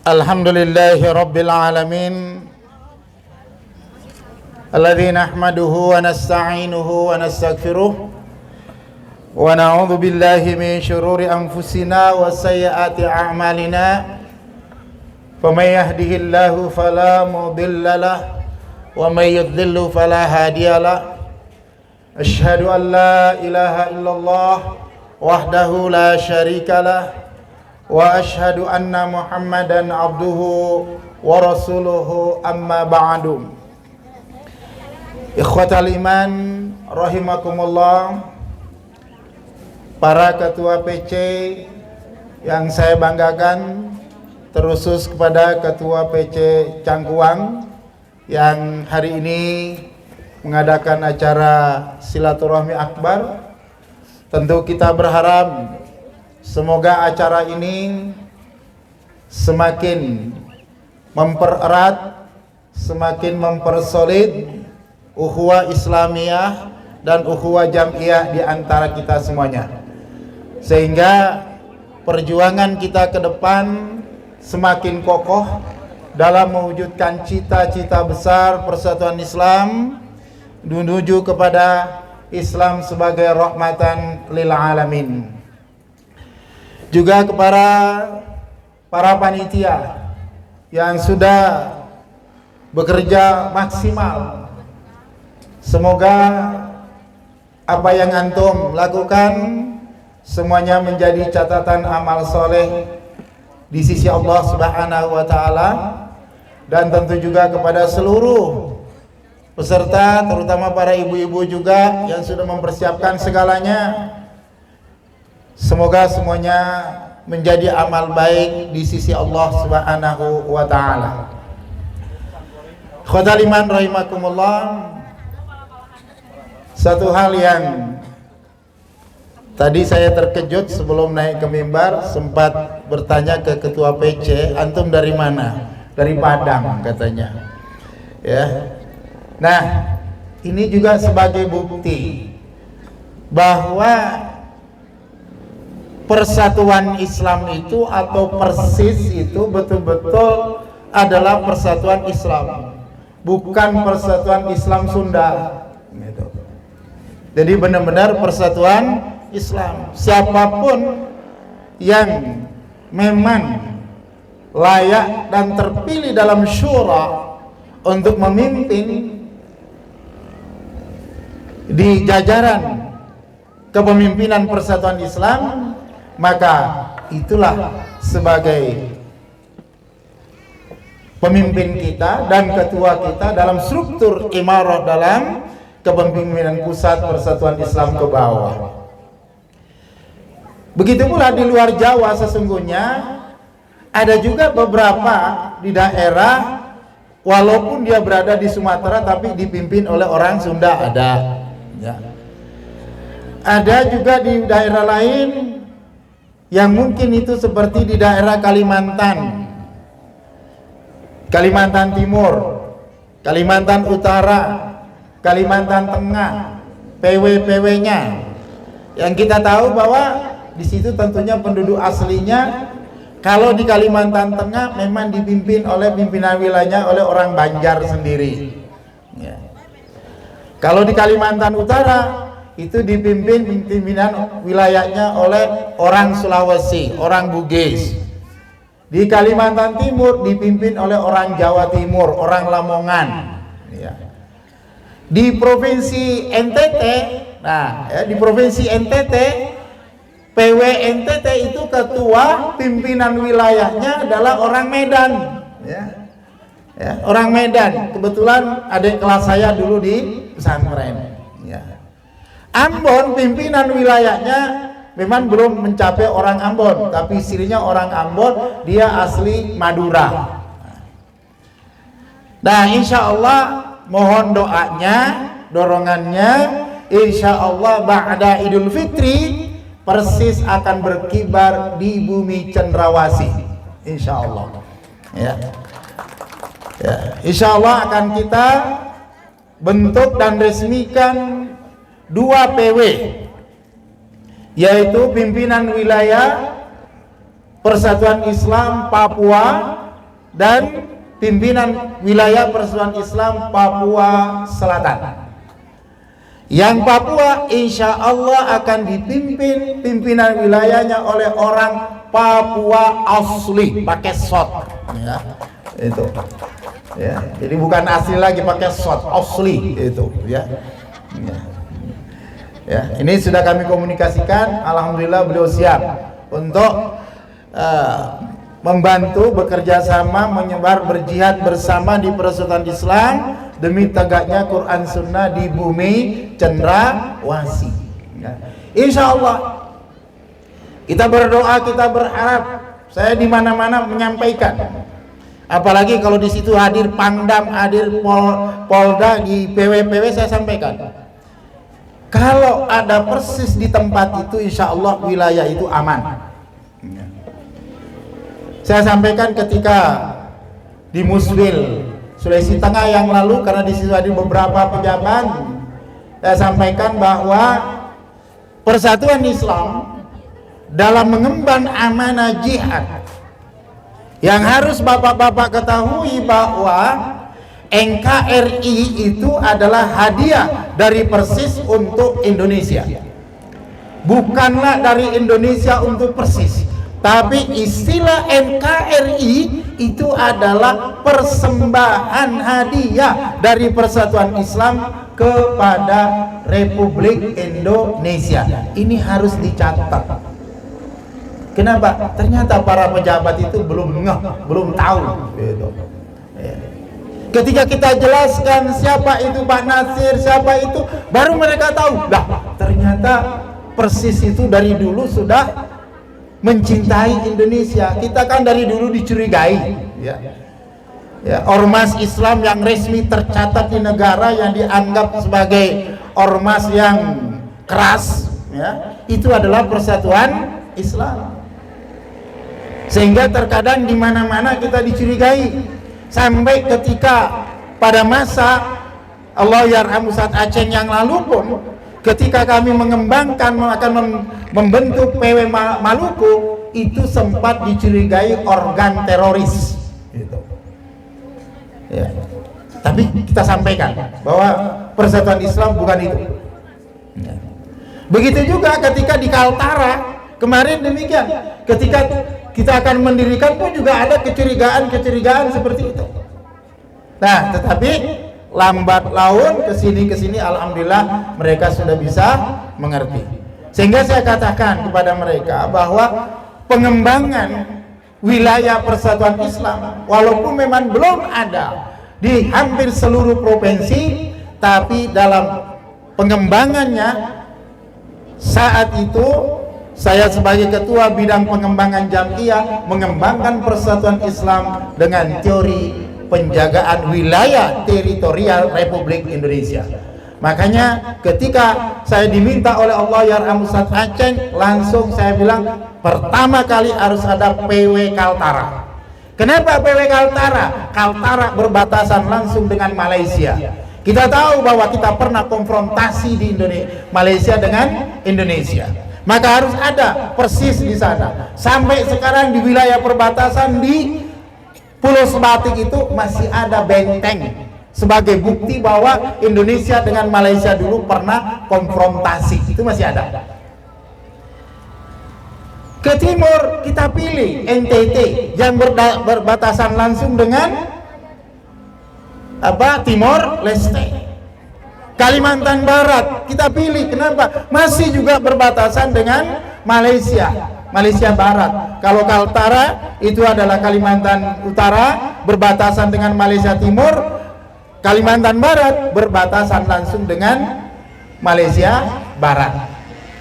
Alhamdulillahi Rabbil Alamin Alladhi nahmaduhu wa nasta'inuhu wa nastaghfiruh wa na'udhu billahi min syururi anfusina wa sayyiati a'malina faman yahdihillahu fala mudilla lah wa man yudlilhu fala hadiya lah. Asyhadu an la ilaha illallah wahdahu la syarika lah wa asyhadu anna Muhammadan abduhu wa rasuluhu amma ba'du. Ikhwatal iman rahimakumullah, para ketua PC yang saya banggakan, terusus kepada ketua PC Cangkuang yang hari ini mengadakan acara silaturahmi akbar. Tentu kita berharap semoga acara ini semakin mempererat, semakin mempersolid ukhuwah Islamiyah dan ukhuwah Jam'iyah di antara kita semuanya, sehingga perjuangan kita ke depan semakin kokoh dalam mewujudkan cita-cita besar persatuan Islam menuju kepada Islam sebagai rahmatan lil alamin. Juga kepada para panitia yang sudah bekerja maksimal, semoga apa yang antum lakukan semuanya menjadi catatan amal soleh di sisi Allah Subhanahu wa ta'ala. Dan tentu juga kepada seluruh peserta, terutama para ibu-ibu juga yang sudah mempersiapkan segalanya, semoga semuanya menjadi amal baik di sisi Allah Subhanahu wa ta'ala. Ikhwatal iman rahimakumullah, satu hal yang tadi saya terkejut sebelum naik ke mimbar, sempat bertanya ke ketua PC, antum dari mana? Dari Padang katanya. Ya. Nah, ini juga sebagai bukti bahwa persatuan Islam itu atau persis itu betul-betul adalah persatuan Islam, bukan persatuan Islam Sunda gitu. Jadi benar-benar persatuan Islam. Siapapun yang memang layak dan terpilih dalam syura untuk memimpin di jajaran kepemimpinan persatuan Islam, maka itulah sebagai pemimpin kita dan ketua kita dalam struktur imarah dalam kepemimpinan pusat persatuan Islam ke bawah. Begitu pula di luar Jawa, sesungguhnya ada juga beberapa di daerah walaupun dia berada di Sumatera tapi dipimpin oleh orang Sunda, ada ya. Ada juga di daerah lain yang mungkin itu seperti di daerah Kalimantan, Kalimantan Timur, Kalimantan Utara, Kalimantan Tengah, PW-PW-nya, yang kita tahu bahwa di situ tentunya penduduk aslinya, kalau di Kalimantan Tengah memang dipimpin oleh pimpinan wilayahnya oleh orang Banjar sendiri ya. Kalau di Kalimantan Utara itu dipimpin pimpinan wilayahnya oleh orang Sulawesi, orang Bugis. Di Kalimantan Timur dipimpin oleh orang Jawa Timur, orang Lamongan ya. Di provinsi NTT, nah ya, di provinsi NTT, PW NTT itu ketua pimpinan wilayahnya adalah orang Medan ya. Ya, orang Medan. Kebetulan adik kelas saya dulu di pesantren ya. Ambon pimpinan wilayahnya memang belum mencapai orang Ambon, tapi istrinya orang Ambon, dia asli Madura. Nah, insya Allah mohon doanya, dorongannya, insya Allah ba'da Idul Fitri persis akan berkibar di bumi Cendrawasih, insya Allah. Ya. Ya, insya Allah akan kita bentuk dan resmikan 2 PW, yaitu pimpinan wilayah Persatuan Islam Papua dan pimpinan wilayah Persatuan Islam Papua Selatan. Yang Papua insya Allah akan dipimpin pimpinan wilayahnya oleh orang Papua asli, pakai shot, ya, itu, ya. Jadi bukan asli lagi, pakai shot, asli itu, ya. Ya, ini sudah kami komunikasikan. Alhamdulillah beliau siap untuk membantu bekerja sama, menyebar berjihad bersama di Persatuan Islam demi tegaknya Quran Sunnah di bumi cendrawasih. Ya. Insya Allah kita berdoa, kita berharap. Saya di mana-mana menyampaikan, apalagi kalau di situ hadir Pangdam, hadir Polda, di PW-PW saya sampaikan. Kalau ada persis di tempat itu, insya Allah wilayah itu aman. Saya sampaikan ketika di Muswil, Sulawesi Tengah yang lalu, karena di situ ada beberapa pejabat, saya sampaikan bahwa Persatuan Islam dalam mengemban amanah jihad, yang harus bapak-bapak ketahui bahwa NKRI itu adalah hadiah dari Persis untuk Indonesia, bukanlah dari Indonesia untuk Persis. Tapi istilah NKRI itu adalah persembahan hadiah dari Persatuan Islam kepada Republik Indonesia. Ini harus dicatat. Kenapa? Ternyata para pejabat itu belum tahu. Gitu. Ketika kita jelaskan siapa itu Pak Nasir, siapa itu, baru mereka tahu. Lah, ternyata Persis itu dari dulu sudah mencintai Indonesia. Kita kan dari dulu dicurigai, ya. Ya, ormas Islam yang resmi tercatat di negara yang dianggap sebagai ormas yang keras, ya, itu adalah Persatuan Islam. Sehingga terkadang di mana-mana kita dicurigai, sampai ketika pada masa Allah yarhamu Ustaz Aceh yang lalu pun, ketika kami mengembangkan akan membentuk PW Maluku, itu sempat dicurigai organ teroris, gitu. Ya. Tapi kita sampaikan bahwa Persatuan Islam bukan itu. Ya. Begitu juga ketika di Kaltara kemarin demikian, ketika kita akan mendirikan pun juga ada kecurigaan seperti itu. Nah, tetapi lambat laun kesini alhamdulillah mereka sudah bisa mengerti. Sehingga saya katakan kepada mereka bahwa pengembangan wilayah Persatuan Islam walaupun memang belum ada di hampir seluruh provinsi, tapi dalam pengembangannya saat itu saya sebagai ketua bidang pengembangan Jam'iyah mengembangkan Persatuan Islam dengan teori penjagaan wilayah teritorial Republik Indonesia. Makanya ketika saya diminta oleh Allah yarhamu Ustaz Aceh, langsung saya bilang pertama kali harus ada PW Kaltara. Kenapa PW Kaltara? Kaltara berbatasan langsung dengan Malaysia. Kita tahu bahwa kita pernah konfrontasi di Malaysia dengan Indonesia. Maka harus ada Persis di sana. Sampai sekarang di wilayah perbatasan di Pulau Sebatik itu masih ada benteng sebagai bukti bahwa Indonesia dengan Malaysia dulu pernah konfrontasi. Itu masih ada. Ke timur kita pilih NTT yang berbatasan langsung dengan Timor Leste. Kalimantan Barat kita pilih, kenapa? Masih juga berbatasan dengan Malaysia Barat. Kalau Kaltara itu adalah Kalimantan Utara berbatasan dengan Malaysia Timur, Kalimantan Barat berbatasan langsung dengan Malaysia Barat.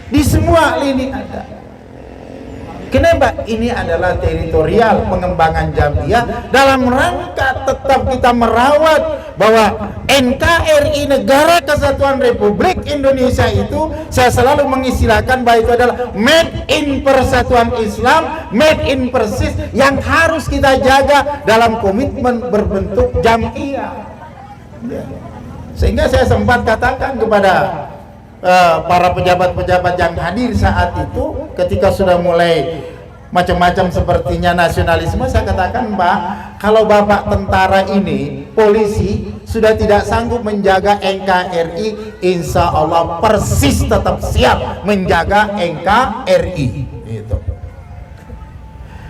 Di semua lini ada. Kenapa? Ini adalah teritorial pengembangan Jam'iyah dalam rangka tetap kita merawat bahwa NKRI Negara Kesatuan Republik Indonesia itu, saya selalu mengistilahkan bahwa itu adalah made in Persatuan Islam, made in Persis, yang harus kita jaga dalam komitmen berbentuk Jam'iyah. Sehingga saya sempat katakan kepada para pejabat-pejabat yang hadir saat itu, ketika sudah mulai macam-macam sepertinya nasionalisme, saya katakan, Pak, kalau Bapak tentara ini, polisi, sudah tidak sanggup menjaga NKRI, insya Allah persis tetap siap menjaga NKRI. Itu.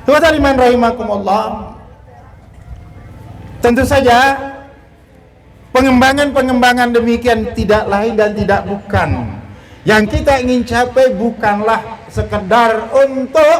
Tuhan rahimakumullah. Tentu saja pengembangan demikian tidak lain dan tidak bukan. Yang kita ingin capai bukanlah sekedar untuk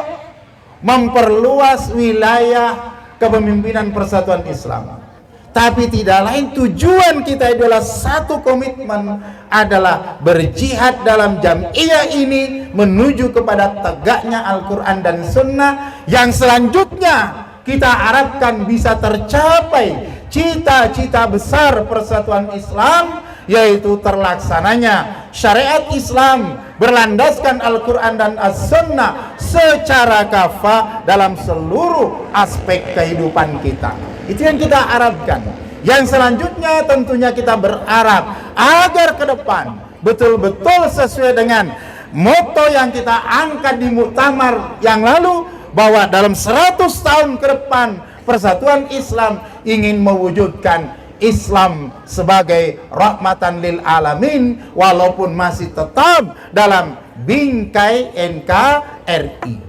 memperluas wilayah kepemimpinan persatuan Islam, tapi tidak lain tujuan kita adalah satu komitmen, adalah berjihad dalam jam'iyah ini menuju kepada tegaknya Al-Quran dan Sunnah, yang selanjutnya kita harapkan bisa tercapai cita-cita besar persatuan Islam, yaitu terlaksananya syariat Islam berlandaskan Al-Quran dan As-Sunnah secara kafah dalam seluruh aspek kehidupan kita. Itu yang kita harapkan. Yang selanjutnya tentunya kita berharap agar ke depan betul-betul sesuai dengan moto yang kita angkat di muktamar yang lalu, bahwa dalam 100 tahun ke depan persatuan Islam ingin mewujudkan Islam sebagai rahmatan lil alamin, walaupun masih tetap dalam bingkai NKRI.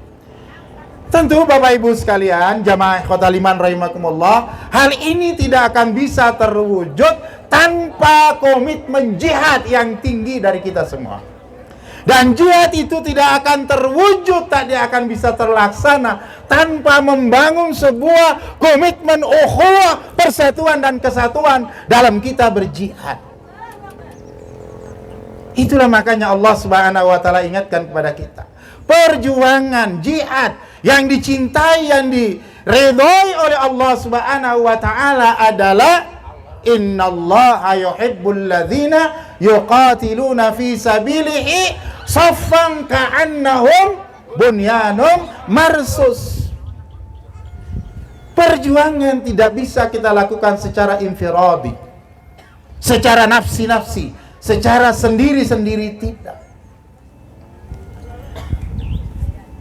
Tentu Bapak Ibu sekalian, jamaah Ikhwatal Iman rahimakumullah, hal ini tidak akan bisa terwujud tanpa komitmen jihad yang tinggi dari kita semua. Dan jihad itu tidak akan terwujud, tidak akan bisa terlaksana tanpa membangun sebuah komitmen ukhuwah, persatuan dan kesatuan dalam kita berjihad. Itulah makanya Allah Subhanahu wa taala ingatkan kepada kita, perjuangan jihad yang dicintai, yang diridhoi oleh Allah Subhanahu wa taala adalah innallaha yuhibbul ladzina yuqatiluna fi sabilihi saffan ka'annahum bunyanun marsus. Perjuangan tidak bisa kita lakukan secara infiradi, secara nafsi-nafsi, secara sendiri-sendiri, tidak.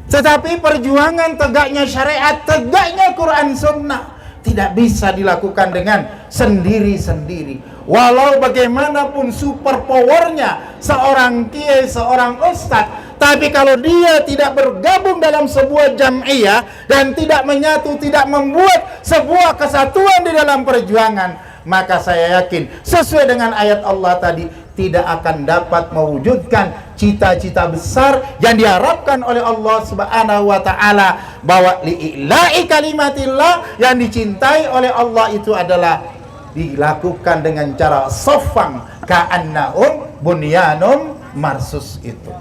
Tetapi perjuangan tegaknya syariat, tegaknya Quran Sunnah tidak bisa dilakukan dengan sendiri-sendiri. Walau bagaimanapun super powernya seorang kiai, seorang ustadz, tapi kalau dia tidak bergabung dalam sebuah jam'iyah dan tidak menyatu, tidak membuat sebuah kesatuan di dalam perjuangan, maka saya yakin sesuai dengan ayat Allah tadi, tidak akan dapat mewujudkan cita-cita besar yang diharapkan oleh Allah Subhanahu wa taala, bahwa li'ila'i kalimatillah, yang dicintai oleh Allah itu adalah dilakukan dengan cara sofang ka'annahum bunyanum marsus itu.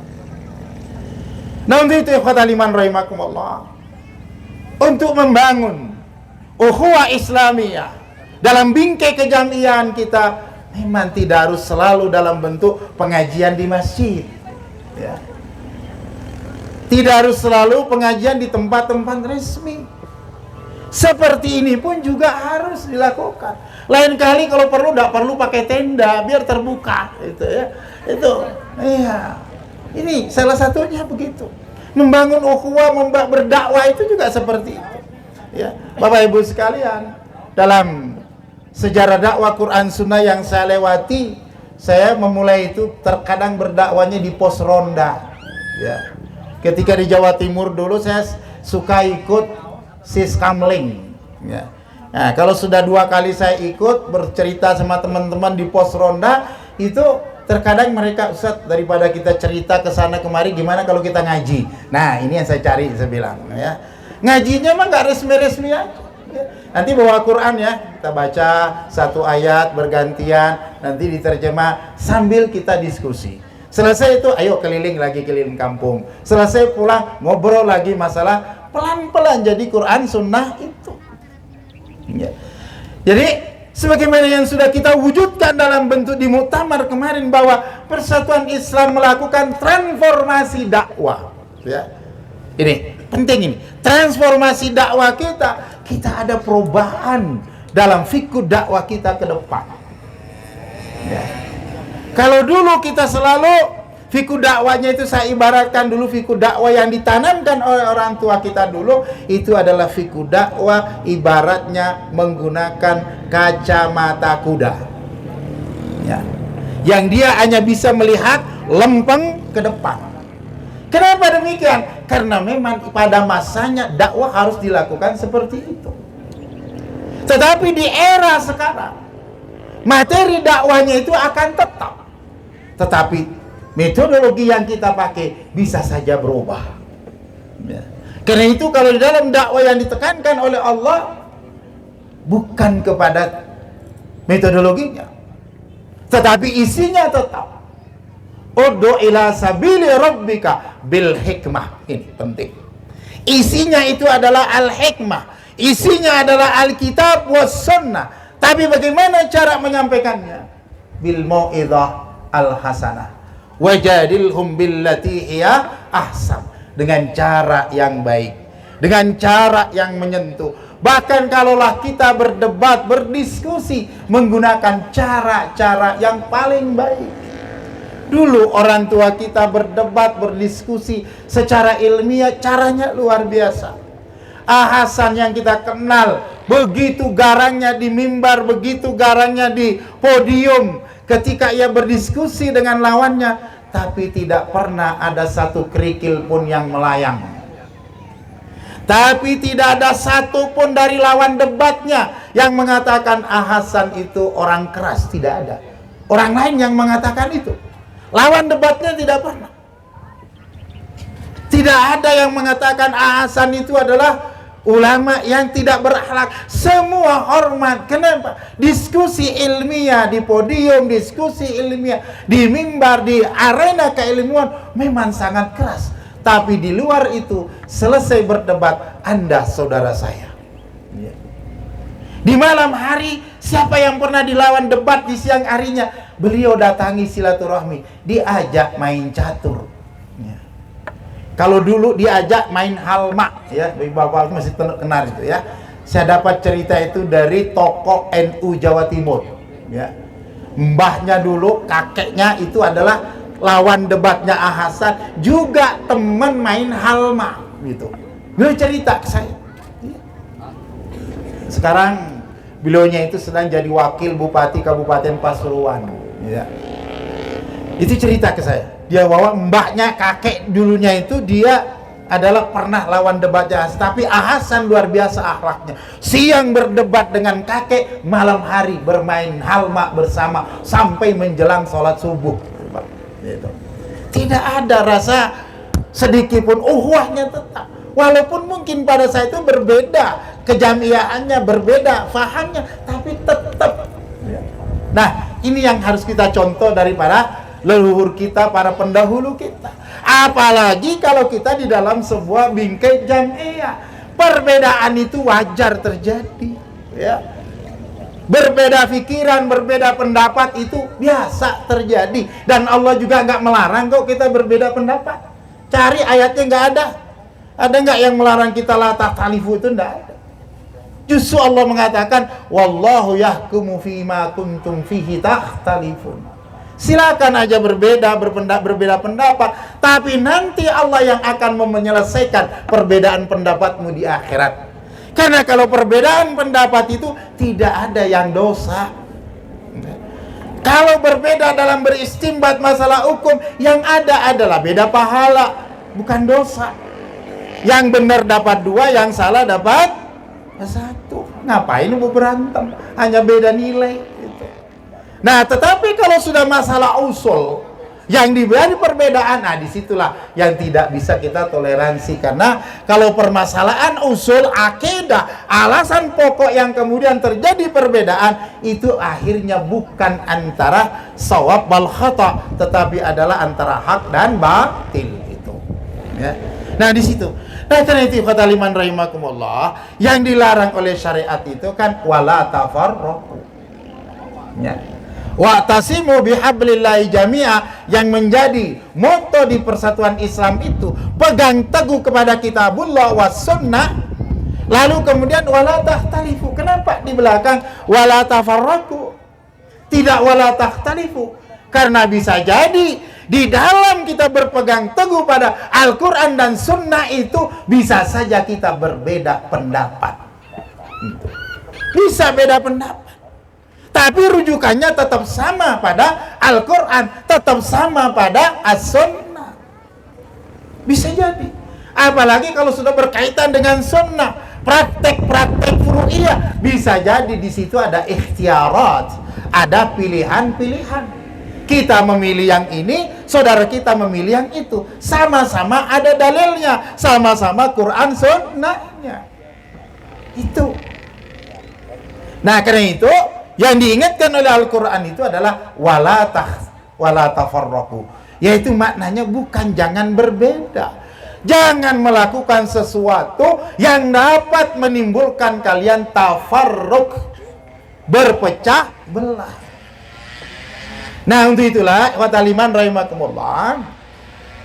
Nah, untuk itu ikhwatal iman rahimakumullah, untuk membangun ukhuwah Islamiyah dalam bingkai kejamiahan kita, memang tidak harus selalu dalam bentuk pengajian di masjid, ya. Tidak harus selalu pengajian di tempat-tempat resmi. Seperti ini pun juga harus dilakukan. Lain kali kalau perlu, tidak perlu pakai tenda, biar terbuka, itu ya. Itu, iya. Ini salah satunya begitu. Membangun ukhuwah, berdakwah itu juga seperti itu. Ya, Bapak Ibu sekalian, dalam sejarah dakwah Quran Sunnah yang saya lewati, saya memulai itu terkadang berdakwanya di pos ronda. Ya. Ketika di Jawa Timur dulu saya suka ikut Siskamling. Ya. Nah, kalau sudah 2 kali saya ikut bercerita sama teman-teman di pos ronda, itu terkadang mereka, Ustaz, daripada kita cerita ke sana kemari, gimana kalau kita ngaji? Nah, ini yang saya cari, saya bilang, ya. Ngajinya mah nggak resmi-resmi aja. Nanti bawa Quran, ya, kita baca 1 ayat bergantian, nanti diterjemah sambil kita diskusi. Selesai itu, ayo keliling lagi, keliling kampung. Selesai pulang, ngobrol lagi masalah, pelan-pelan jadi Quran Sunnah itu. Ya. Jadi sebagaimana yang sudah kita wujudkan dalam bentuk di muktamar kemarin, bahwa persatuan Islam melakukan transformasi dakwah, ya. Ini penting, ini transformasi dakwah kita ada perubahan dalam fikih dakwah kita ke depan, ya. Kalau dulu kita selalu Fiku dakwanya itu saya ibaratkan dulu fiku dakwah yang ditanamkan oleh orang tua kita dulu, itu adalah fiku dakwah ibaratnya menggunakan kacamata kuda. Ya. Yang dia hanya bisa melihat lempeng ke depan. Kenapa demikian? Karena memang pada masanya dakwah harus dilakukan seperti itu. Tetapi di era sekarang, materi dakwahnya itu akan tetap. Tetapi metodologi yang kita pakai bisa saja berubah. Ya. Karena itu kalau di dalam dakwah yang ditekankan oleh Allah, bukan kepada metodologinya, tetapi isinya tetap. Ud'u ila sabili rabbika bil hikmah. Ini penting. Isinya itu adalah al-hikmah. Isinya adalah Alkitab was sunnah. Tapi bagaimana cara menyampaikannya? Bil mau'izah al-hasanah. Wajadilhum billati hiya ahsan. Dengan cara yang baik, dengan cara yang menyentuh. Bahkan kalaulah kita berdebat, berdiskusi menggunakan cara-cara yang paling baik. Dulu orang tua kita berdebat, berdiskusi secara ilmiah, caranya luar biasa. Hasan yang kita kenal, begitu garangnya di mimbar, begitu garangnya di podium ketika ia berdiskusi dengan lawannya, tapi tidak pernah ada satu kerikil pun yang melayang. Tapi tidak ada satu pun dari lawan debatnya yang mengatakan Hasan itu orang keras. Tidak ada. Orang lain yang mengatakan itu. Lawan debatnya tidak pernah. Tidak ada yang mengatakan Hasan itu adalah ulama yang tidak berakhlak. Semua hormat. Kenapa? Diskusi ilmiah di podium, diskusi ilmiah di mimbar, di arena keilmuan memang sangat keras. Tapi di luar itu, selesai berdebat, Anda saudara saya. Di malam hari, siapa yang pernah dilawan debat di siang harinya? Beliau datangi silaturahmi, diajak main catur. Kalau dulu diajak main halma, ya, bapak masih kenal itu ya. Saya dapat cerita itu dari tokoh NU Jawa Timur. Ya. Mbahnya dulu, kakeknya itu adalah lawan debatnya Hasan, juga teman main halma gitu. Beliau cerita ke saya. Sekarang beliaunya itu sedang jadi wakil bupati Kabupaten Pasuruan. Ya. Itu cerita ke saya. Dia bawa mbaknya, kakek dulunya itu dia adalah pernah lawan debatnya, tapi Hasan luar biasa akhlaknya. Siang berdebat dengan kakek, malam hari bermain halma bersama sampai menjelang sholat subuh. Gitu. Tidak ada rasa sedikit pun uhwahnya tetap. Walaupun mungkin pada saat itu berbeda, kejamiaannya berbeda, fahamnya, tapi tetap. Nah, ini yang harus kita contoh daripada leluhur kita, para pendahulu kita. Apalagi kalau kita di dalam sebuah bingkai jamiah. Perbedaan itu wajar terjadi, ya. Berbeda pikiran, berbeda pendapat itu biasa terjadi. Dan Allah juga nggak melarang kok kita berbeda pendapat. Cari ayatnya, nggak ada. Ada nggak yang melarang kita la takhtalifu? Itu nggak ada. Justru Allah mengatakan, wallahu yahkumu fima kuntum fihi takhtalifun. Silakan aja berbeda pendapat, tapi nanti Allah yang akan menyelesaikan perbedaan pendapatmu di akhirat. Karena kalau perbedaan pendapat itu tidak ada yang dosa. Kalau berbeda dalam beristimbat masalah hukum, yang ada adalah beda pahala, bukan dosa. Yang benar dapat 2, yang salah dapat 1. Ngapain mau berantem? Hanya beda nilai gitu. Nah, tetapi kalau sudah masalah usul yang diberi perbedaan, nah disitulah yang tidak bisa kita toleransi. Karena kalau permasalahan usul akidah, alasan pokok yang kemudian terjadi perbedaan, itu akhirnya bukan antara shawab wal khata, tetapi adalah antara hak dan batil itu. Ya. Nah di situ. Nah karena itu kata liman rahimakumullah, yang dilarang oleh syariat itu kan wala tafarraqu. Ya. Wa'tasimu bihablillahi jami'a, yang menjadi moto di persatuan Islam itu pegang teguh kepada kitabullah was sunnah. Lalu kemudian wala takhtalifu. Kenapa di belakang wala tafarraqu? Tidak wala takhtalifu. Karena bisa jadi di dalam kita berpegang teguh pada Al-Quran dan Sunnah itu bisa saja kita berbeda pendapat. Bisa beda pendapat, tapi rujukannya tetap sama pada Al-Quran, tetap sama pada As-Sunnah. Bisa jadi. Apalagi kalau sudah berkaitan dengan Sunnah, praktek-praktek furu'iyah, bisa jadi di situ ada ikhtiarat, ada pilihan-pilihan. Kita memilih yang ini, saudara kita memilih yang itu. Sama-sama ada dalilnya, sama-sama Quran Sunnahnya. Itu. Nah, karena itu yang diingatkan oleh Al-Quran itu adalah wala tafarraqu, yaitu maknanya bukan jangan berbeda, jangan melakukan sesuatu yang dapat menimbulkan kalian tafarruq, berpecah belah. Nah, untuk itulah wataliman rahimakumullah,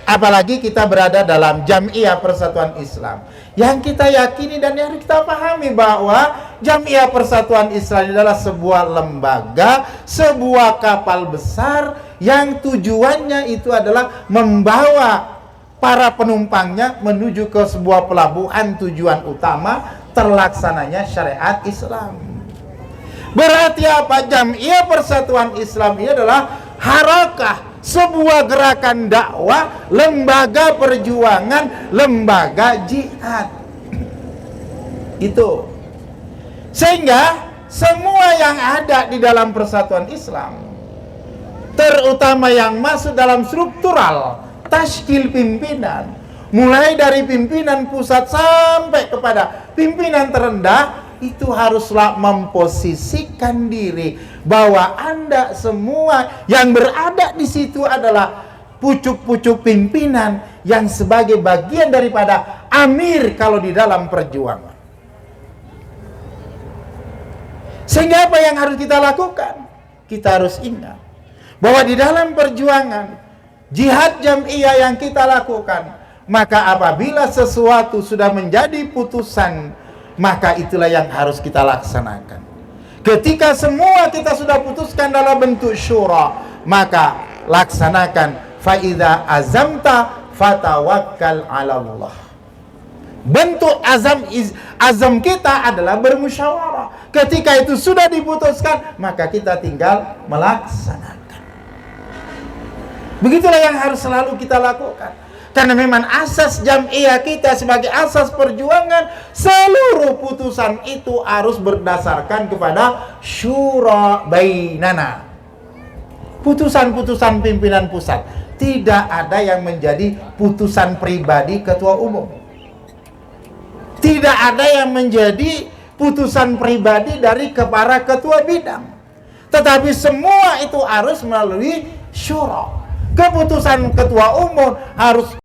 apalagi kita berada dalam Jam'iyah Persatuan Islam, yang kita yakini dan yang kita pahami bahwa Jam'iyah Persatuan Islam adalah sebuah lembaga, sebuah kapal besar yang tujuannya itu adalah membawa para penumpangnya menuju ke sebuah pelabuhan tujuan utama terlaksananya syariat Islam. Berarti apa? Jam'iyah Persatuan Islam ini adalah harakah, sebuah gerakan dakwah, lembaga perjuangan, lembaga jihad. Itu. Sehingga semua yang ada di dalam Persatuan Islam, terutama yang masuk dalam struktural tashkil pimpinan, mulai dari pimpinan pusat sampai kepada pimpinan terendah, itu haruslah memposisikan diri bahwa Anda semua yang berada di situ adalah pucuk-pucuk pimpinan yang sebagai bagian daripada amir kalau di dalam perjuangan. Sehingga apa yang harus kita lakukan? Kita harus ingat bahwa di dalam perjuangan jihad jam'iyah yang kita lakukan, maka apabila sesuatu sudah menjadi putusan, maka itulah yang harus kita laksanakan. Ketika semua kita sudah putuskan dalam bentuk syura, maka laksanakan. Fa'idha azamta fatawakkal 'ala Allah. Bentuk azam kita adalah bermusyawarah. Ketika itu sudah diputuskan, maka kita tinggal melaksanakan. Begitulah yang harus selalu kita lakukan. Karena memang asas jam'iyah kita sebagai asas perjuangan, seluruh putusan itu harus berdasarkan kepada syura bainana. Putusan-putusan pimpinan pusat. Tidak ada yang menjadi putusan pribadi ketua umum. Tidak ada yang menjadi putusan pribadi dari para ketua bidang. Tetapi semua itu harus melalui syura. Keputusan ketua umum harus